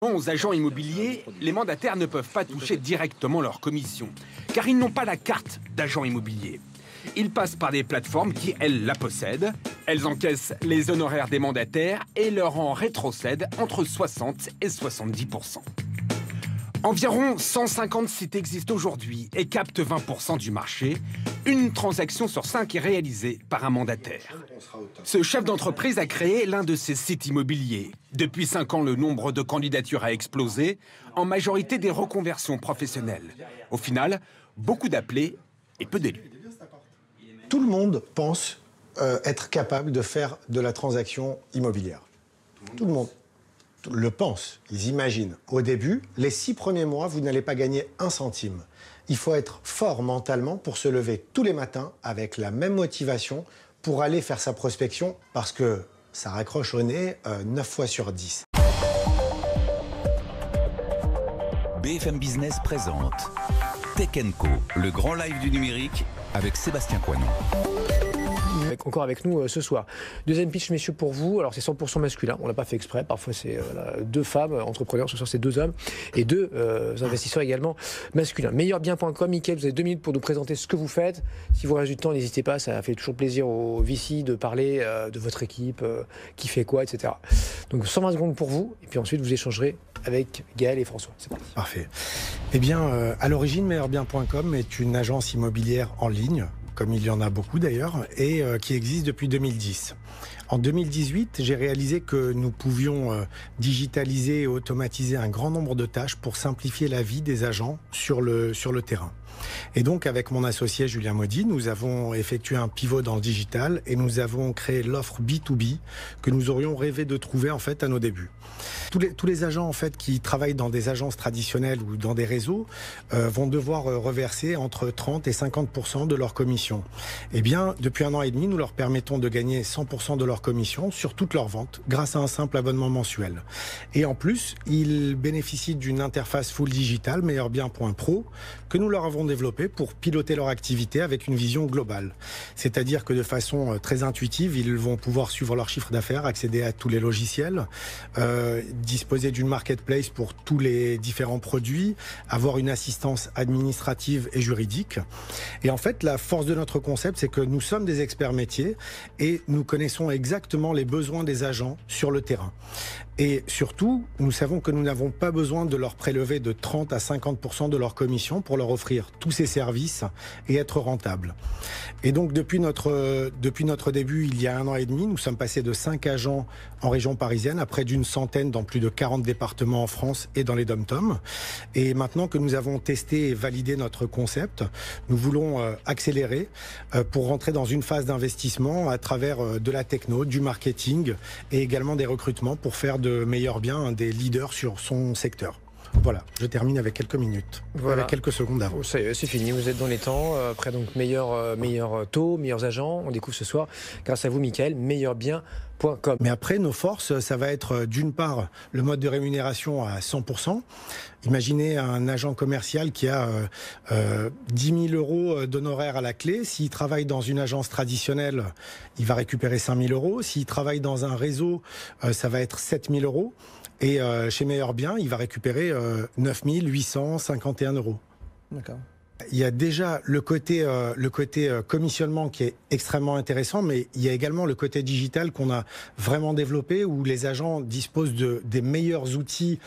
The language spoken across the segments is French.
Aux agents immobiliers, les mandataires ne peuvent pas toucher directement leur commission, car ils n'ont pas la carte d'agent immobilier. Ils passent par des plateformes qui, elles, la possèdent. Elles encaissent les honoraires des mandataires et leur en rétrocèdent entre 60 et 70%. Environ 150 sites existent aujourd'hui et captent 20% du marché. Une transaction sur 5 est réalisée par un mandataire. Ce chef d'entreprise a créé l'un de ces sites immobiliers. Depuis 5 ans, le nombre de candidatures a explosé, en majorité des reconversions professionnelles. Au final, beaucoup d'appelés et peu d'élus. Tout le monde pense être capable de faire de la transaction immobilière. Tout le monde le pense, ils imaginent. Au début, les 6 premiers mois, vous n'allez pas gagner un centime. Il faut être fort mentalement pour se lever tous les matins avec la même motivation pour aller faire sa prospection parce que ça raccroche au nez 9 fois sur 10. BFM Business présente Tech & Co, le grand live du numérique avec Sébastien Coinon. Encore avec nous ce soir. Deuxième pitch, messieurs, pour vous. Alors, c'est 100% masculin. On l'a pas fait exprès. Parfois, c'est 2 femmes entrepreneurs. Ce soir, c'est 2 hommes et 2 investisseurs également masculins. Meilleurbien.com. Mickaël, vous avez 2 minutes pour nous présenter ce que vous faites. Si vous reste du temps, n'hésitez pas. Ça fait toujours plaisir aux VC de parler de votre équipe, qui fait quoi, etc. Donc, 120 secondes pour vous. Et puis ensuite, vous échangerez avec Gaël et François. C'est parti. Parfait. Eh bien, à l'origine, meilleurbien.com est une agence immobilière en ligne, comme il y en a beaucoup d'ailleurs, et qui existe depuis 2010. En 2018, j'ai réalisé que nous pouvions digitaliser et automatiser un grand nombre de tâches pour simplifier la vie des agents sur le terrain. Et donc, avec mon associé Julien Maudy, nous avons effectué un pivot dans le digital et nous avons créé l'offre B2B que nous aurions rêvé de trouver en fait à nos débuts. Tous les agents en fait qui travaillent dans des agences traditionnelles ou dans des réseaux vont devoir reverser entre 30 et 50% de leur commission. Eh bien, depuis 1 an et demi, nous leur permettons de gagner 100% de leur commission sur toutes leurs ventes grâce à un simple abonnement mensuel. Et en plus, ils bénéficient d'une interface full digital, meilleurbien.pro, que nous leur avons développée pour piloter leur activité avec une vision globale. C'est-à-dire que de façon très intuitive, ils vont pouvoir suivre leur chiffre d'affaires, accéder à tous les logiciels, disposer d'une marketplace pour tous les différents produits, avoir une assistance administrative et juridique. Et en fait, la force de notre concept, c'est que nous sommes des experts métiers et nous connaissons exactement les besoins des agents sur le terrain. Et surtout, nous savons que nous n'avons pas besoin de leur prélever de 30 à 50% de leur commission pour leur offrir tous ces services et être rentables. Et donc, depuis notre début, il y a 1 an et demi, nous sommes passés de 5 agents en région parisienne à près d'une centaine dans plus de 40 départements en France et dans les DOM-TOM. Et maintenant que nous avons testé et validé notre concept, nous voulons accélérer pour rentrer dans une phase d'investissement à travers de la techno, du marketing et également des recrutements pour faire de Meilleur Bien un des leaders sur son secteur. Voilà, je termine avec quelques minutes, voilà. Avec quelques secondes d'avance. Ça y est, c'est fini, vous êtes dans les temps. Après, donc, meilleur taux, meilleurs agents. On découvre ce soir, grâce à vous, Mickaël, meilleurbien.com. Mais après, nos forces, ça va être d'une part le mode de rémunération à 100%. Imaginez un agent commercial qui a 10 000 euros d'honoraires à la clé. S'il travaille dans une agence traditionnelle, il va récupérer 5 000 euros. S'il travaille dans un réseau, ça va être 7 000 euros. Et chez Meilleur Bien, il va récupérer 9 851 euros. D'accord. Il y a déjà le côté commissionnement qui est extrêmement intéressant, mais il y a également le côté digital qu'on a vraiment développé où les agents disposent des meilleurs outils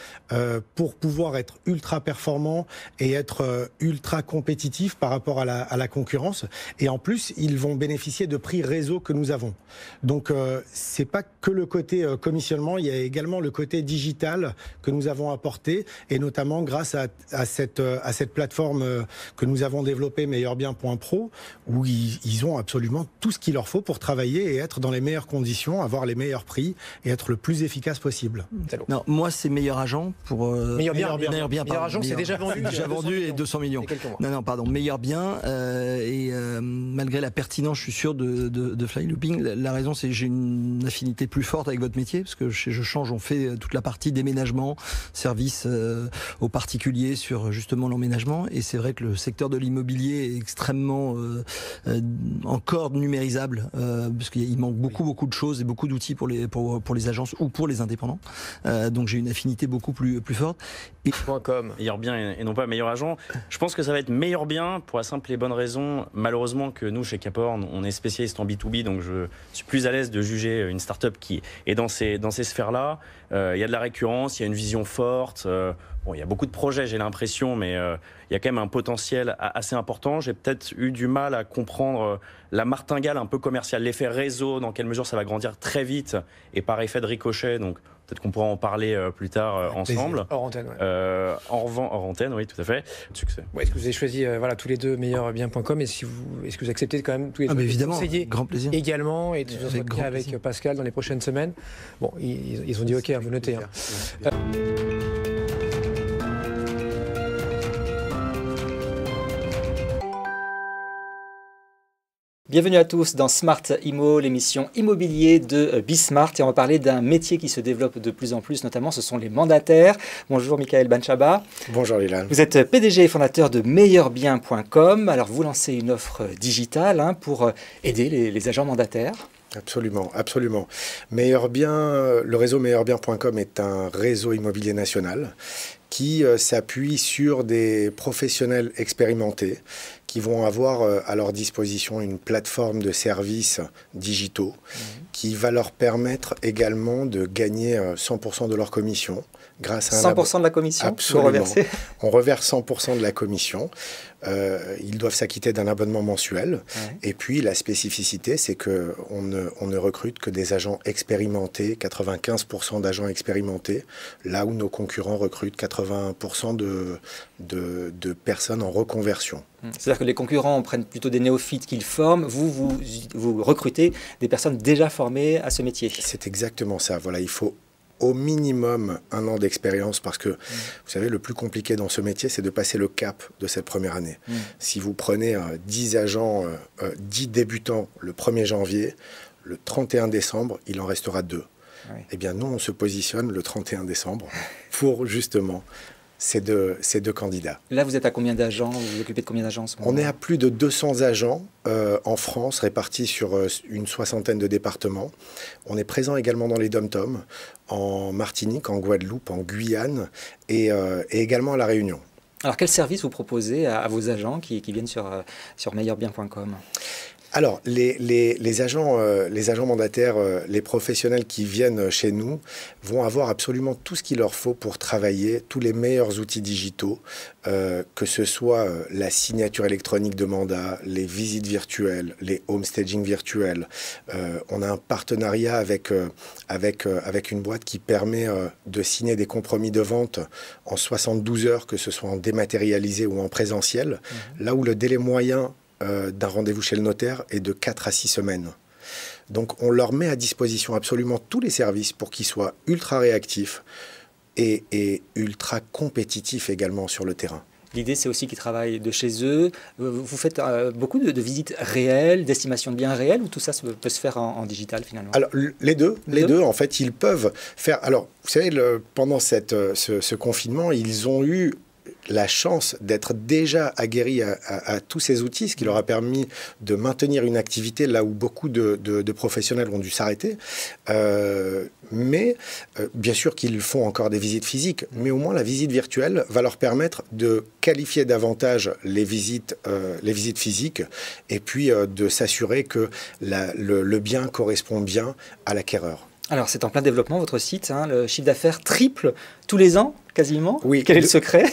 pour pouvoir être ultra performants et être ultra compétitifs par rapport à la concurrence. Et en plus, ils vont bénéficier de prix réseau que nous avons. Donc, c'est pas que le côté commissionnement, il y a également le côté digital que nous avons apporté et notamment grâce à cette plateforme que nous avons développé meilleurbien.pro où ils ont absolument tout ce qu'il leur faut pour travailler et être dans les meilleures conditions, avoir les meilleurs prix et être le plus efficace possible. Non, moi c'est Meilleur Agent pour Meilleur Bien. Meilleur Agent, c'est déjà vendu. Déjà vendu et 200 millions. Non, pardon, Meilleur Bien malgré la pertinence, je suis sûr de Fly Looping, la raison c'est que j'ai une affinité plus forte avec votre métier parce que chez Je Change, on fait toute la partie déménagement, service aux particuliers sur justement l'emménagement et c'est vrai que le secteur secteur de l'immobilier est extrêmement encore numérisable, parce qu'il manque beaucoup de choses et beaucoup d'outils pour les agences ou pour les indépendants. Donc j'ai une affinité beaucoup plus forte. Meilleur bien et non pas meilleur agent. Je pense que ça va être meilleur bien pour la simple et bonne raison, malheureusement, que nous, chez Caporn, on est spécialiste en B2B, donc je suis plus à l'aise de juger une start-up qui est dans ces sphères-là. Il y a de la récurrence, il y a une vision forte. Bon, il y a beaucoup de projets, j'ai l'impression, mais il y a quand même un potentiel assez important. J'ai peut-être eu du mal à comprendre la martingale un peu commerciale, l'effet réseau, dans quelle mesure ça va grandir très vite et par effet de ricochet. Donc peut-être qu'on pourra en parler plus tard ensemble. Hors antenne, ouais. Hors antenne, oui, tout à fait. Succès. Ouais, est-ce que vous avez choisi tous les deux meilleurbien.com et est-ce que vous acceptez quand même tous les deux évidemment, conseiller grand plaisir. également et de vous entretien avec Pascal dans les prochaines semaines? Bon, ils ont dit OK, vous notez. Bienvenue à tous dans Smart Immo, l'émission immobilier de Bismart. Et on va parler d'un métier qui se développe de plus en plus, notamment ce sont les mandataires. Bonjour Michael Benchaba. Bonjour Lilan. Vous êtes PDG et fondateur de meilleurbien.com. Alors vous lancez une offre digitale pour aider les agents mandataires. Absolument. Le réseau meilleurbien.com est un réseau immobilier national qui s'appuie sur des professionnels expérimentés qui vont avoir à leur disposition une plateforme de services digitaux qui va leur permettre également de gagner 100% de leur commission grâce à 100% de la commission. Absolument. On reverse 100% de la commission. Ils doivent s'acquitter d'un abonnement mensuel. Ouais. Et puis, la spécificité, c'est qu'on ne recrute que des agents expérimentés, 95% d'agents expérimentés, là où nos concurrents recrutent 80% de personnes en reconversion. C'est-à-dire que les concurrents prennent plutôt des néophytes qu'ils forment. Vous recrutez des personnes déjà formées à ce métier. C'est exactement ça. Voilà, il faut au minimum 1 an d'expérience parce que, vous savez, le plus compliqué dans ce métier, c'est de passer le cap de cette première année. Si vous prenez 10 agents, 10 débutants le 1er janvier, le 31 décembre, il en restera 2. Oui. Eh bien, nous, on se positionne le 31 décembre pour, justement, ces deux candidats. Là, vous êtes à combien d'agents? Vous vous occupez de combien d'agents en ce moment? On est à plus de 200 agents en France, répartis sur une 60aine de départements. On est présent également dans les DOM-TOM, en Martinique, en Guadeloupe, en Guyane et également à La Réunion. Alors, quel service vous proposez à vos agents qui viennent sur meilleurbien.com? Alors, les agents mandataires, les professionnels qui viennent chez nous vont avoir absolument tout ce qu'il leur faut pour travailler, tous les meilleurs outils digitaux, que ce soit la signature électronique de mandat, les visites virtuelles, les home staging virtuels. On a un partenariat avec une boîte qui permet de signer des compromis de vente en 72 heures, que ce soit en dématérialisé ou en présentiel, là où le délai moyen d'un rendez-vous chez le notaire est de 4 à 6 semaines. Donc on leur met à disposition absolument tous les services pour qu'ils soient ultra réactifs et ultra compétitifs également sur le terrain. L'idée, c'est aussi qu'ils travaillent de chez eux. Vous faites beaucoup de visites réelles, d'estimations de biens réels, ou tout ça peut se faire en digital finalement? Alors, les deux, en fait, ils peuvent faire... Alors, vous savez, pendant ce confinement, ils ont eu la chance d'être déjà aguerris à tous ces outils, ce qui leur a permis de maintenir une activité là où beaucoup de professionnels ont dû s'arrêter. Mais bien sûr qu'ils font encore des visites physiques, mais au moins la visite virtuelle va leur permettre de qualifier davantage les visites physiques et puis de s'assurer que le bien correspond bien à l'acquéreur. Alors, c'est en plein développement, votre site. Le chiffre d'affaires triple tous les ans, quasiment. Oui. Quel est le secret?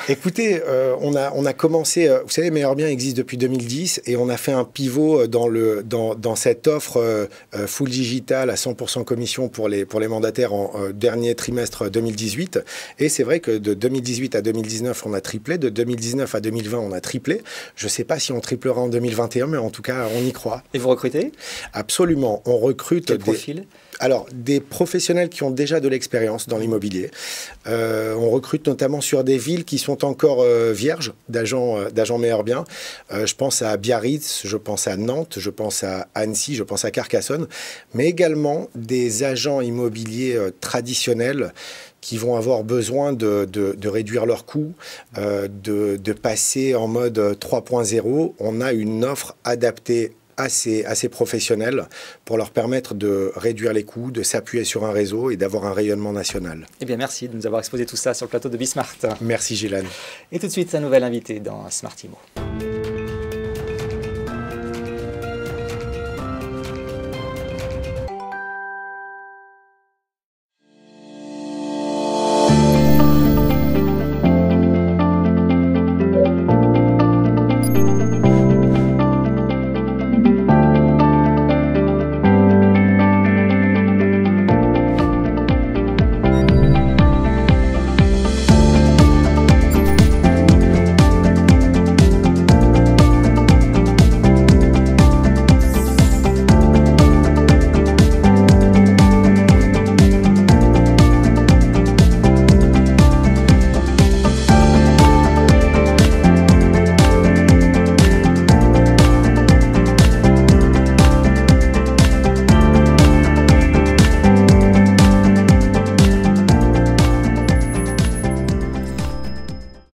Écoutez, on a commencé... vous savez, Meilleur Bien existe depuis 2010 et on a fait un pivot dans cette offre full digital à 100% commission pour les mandataires en dernier trimestre 2018. Et c'est vrai que de 2018 à 2019, on a triplé. De 2019 à 2020, on a triplé. Je ne sais pas si on triplera en 2021, mais en tout cas, on y croit. Et vous recrutez? Absolument. On recrute Quel profil? Alors, des professionnels qui ont déjà de l'expérience dans l'immobilier, On recrute notamment sur des villes qui sont encore vierges d'agents meilleurs biens. Je pense à Biarritz, je pense à Nantes, je pense à Annecy, je pense à Carcassonne, mais également des agents immobiliers traditionnels qui vont avoir besoin de réduire leurs coûts, de passer en mode 3.0. On a une offre adaptée à ces professionnels pour leur permettre de réduire les coûts, de s'appuyer sur un réseau et d'avoir un rayonnement national. Eh bien, merci de nous avoir exposé tout ça sur le plateau de Bismart. Merci Gilles. Et tout de suite, un nouvel invité dans Smart Imo.